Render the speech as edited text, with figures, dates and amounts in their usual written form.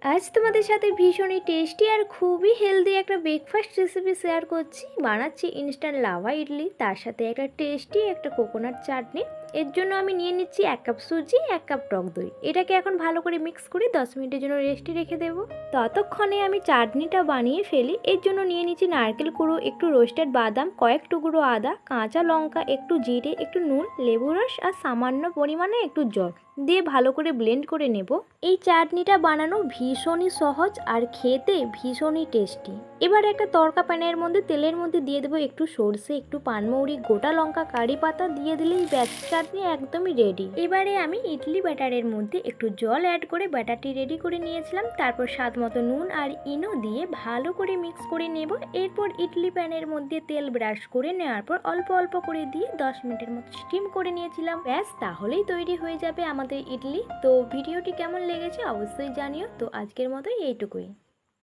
আজ তোমাদের সাথে ভীষণই টেস্টি আর খুবই হেলদি একটা ব্রেকফাস্ট রেসিপি শেয়ার করছি। বানাচ্ছি ইনস্ট্যান্ট লাভা ইডলি, তার সাথে একটা টেস্টি একটা কোকোনাট চাটনি। এর জন্য আমি নিয়ে নিচ্ছি 1 কাপ সুজি, 1 কাপ টক দই। এটাকে এখন ভালো করে মিক্স করে 10 মিনিটের জন্য রেস্টে রেখে দেবো। ততক্ষণে আমি চাটনিটা বানিয়ে ফেলি। এর জন্য নিয়ে নিচ্ছি নারকেল কুড়ো, একটু রোস্টেড বাদাম, কয়েক টুকরো আদা, কাঁচা লঙ্কা, একটু জিরে, একটু নুন, লেবু রস আর সামান্য পরিমাণে একটু জল দিয়ে ভালো করে ব্লেন্ড করে নেব। এই চাটনিটা বানানো ভীষণই সহজ আর খেতে ভীষণই টেস্টি। এবার একটা তড়কা প্যানের মধ্যে তেলের মধ্যে দিয়ে দেবো একটু সর্ষে, একটু পানমৌরি, গোটা লঙ্কা, কারি পাতা দিয়ে দিলেই ব্যাস চাটনি একদমই রেডি। এবারে আমি ইডলি ব্যাটারের মধ্যে একটু জল অ্যাড করে ব্যাটারটি রেডি করে নিয়েছিলাম। তারপর স্বাদ মতো নুন আর ইনো দিয়ে ভালো করে মিক্স করে নেব। এরপর ইডলি প্যানের মধ্যে তেল ব্রাশ করে নেওয়ার পর অল্প অল্প করে দিয়ে 10 মিনিটের মতো স্টিম করে নিয়েছিলাম। ব্যাস তাহলেই তৈরি হয়ে যাবে আমাদের ইডলি। তো ভিডিওটি কেমন লেগেছে অবশ্যই জানিও। তো আজকের মতো এইটুকুই।